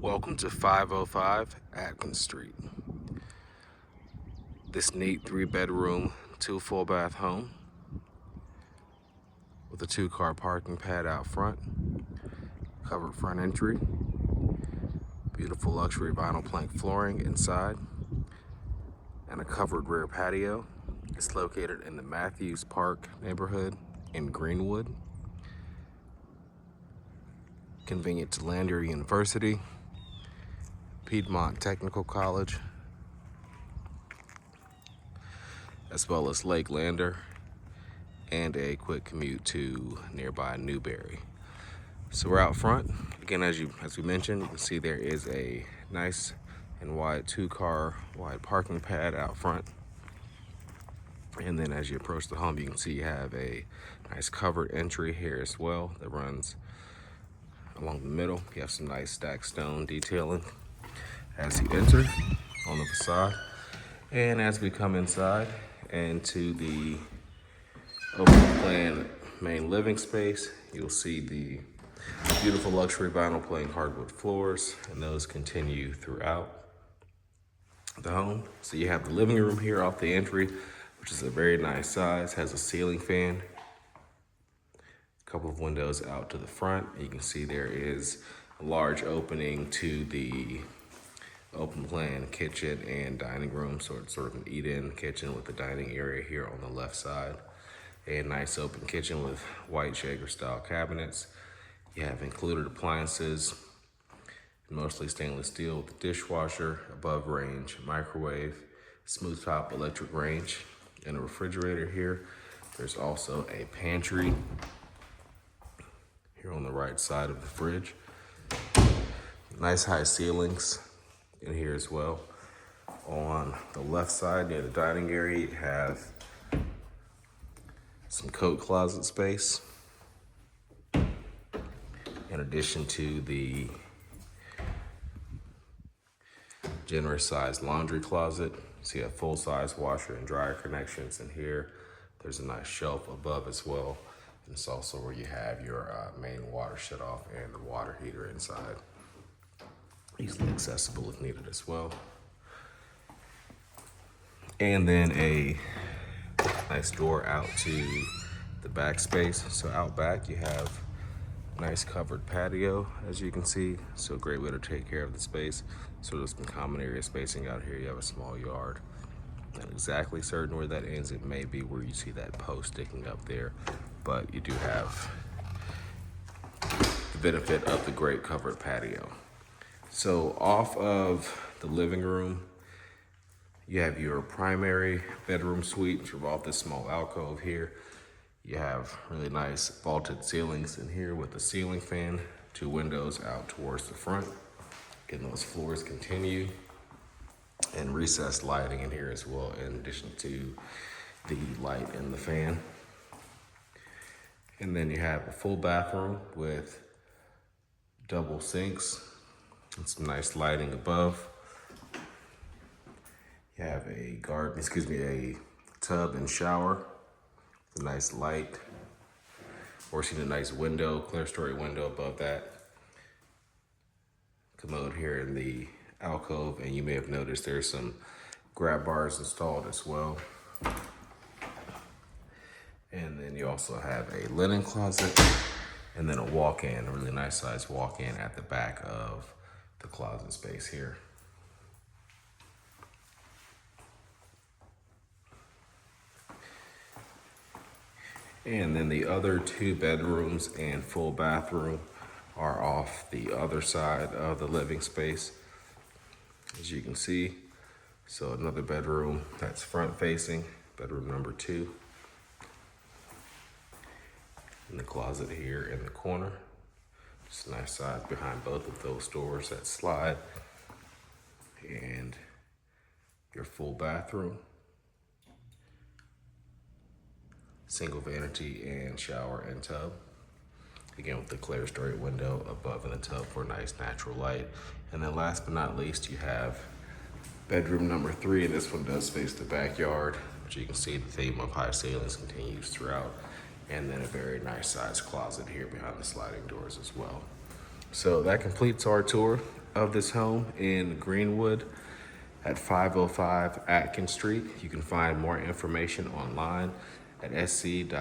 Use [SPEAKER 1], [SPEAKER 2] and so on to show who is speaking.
[SPEAKER 1] Welcome to 505 Atkins Street. This neat 3-bedroom, 2 full bath home with a 2-car parking pad out front, covered front entry, beautiful luxury vinyl plank flooring inside, and a covered rear patio. It's located in the Matthews Park neighborhood in Greenwood. Convenient to Lander University, Piedmont Technical College, as well as Lake Lander, and a quick commute to nearby Newberry. So we're out front. Again, as we mentioned, you can see there is a nice and wide 2-car wide parking pad out front. And then as you approach the home, you can see you have a nice covered entry here as well that runs along the middle. You have some nice stacked stone detailing as you enter on the facade. And as we come inside into the open plan main living space, you'll see the beautiful luxury vinyl plank hardwood floors, and those continue throughout the home. So you have the living room here off the entry, which is a very nice size, has a ceiling fan, a couple of windows out to the front. You can see there is a large opening to the open plan kitchen and dining room, so it's sort of an eat-in kitchen with the dining area here on the left side. A nice open kitchen with white shaker style cabinets. You have included appliances, mostly stainless steel, with a dishwasher, above range microwave, smooth top electric range, and a refrigerator here. There's also a pantry here on the right side of the fridge. Nice high ceilings in here as well. On the left side near the dining area, you have some coat closet space, in addition to the generous sized laundry closet. So you have full size washer and dryer connections in here. There's a nice shelf above as well. And it's also where you have your main water shut off and the water heater inside. Easily accessible if needed as well. And then a nice door out to the back space. So out back you have nice covered patio, as you can see. So a great way to take care of the space. So there's some common area spacing out here. You have a small yard. Not exactly certain where that ends. It may be where you see that post sticking up there, but you do have the benefit of the great covered patio. So off of the living room, you have your primary bedroom suite, which involves this small alcove here. You have really nice vaulted ceilings in here with a ceiling fan, 2 windows out towards the front. Again, those floors continue, and recessed lighting in here as well, in addition to the light and the fan. And then you have a full bathroom with double sinks and some nice lighting above. You have a a tub and shower, a nice light, or a nice window, clear story window above that. Commode here in the alcove, and you may have noticed there's some grab bars installed as well. And then you also have a linen closet, and then a walk-in, a really nice size walk-in at the back of the closet space here. And then the other 2 bedrooms and full bathroom are off the other side of the living space, as you can see. So another bedroom that's front facing, bedroom number 2. And the closet here in the corner. Just a nice size behind both of those doors that slide. And your full bathroom. Single vanity and shower and tub. Again, with the clear story window above in the tub for a nice natural light. And then last but not least, you have bedroom number 3, and this one does face the backyard, which you can see the theme of high ceilings continues throughout. And then a very nice sized closet here behind the sliding doors as well. So that completes our tour of this home in Greenwood at 505 Atkins Street. You can find more information online at sc.purepm.co.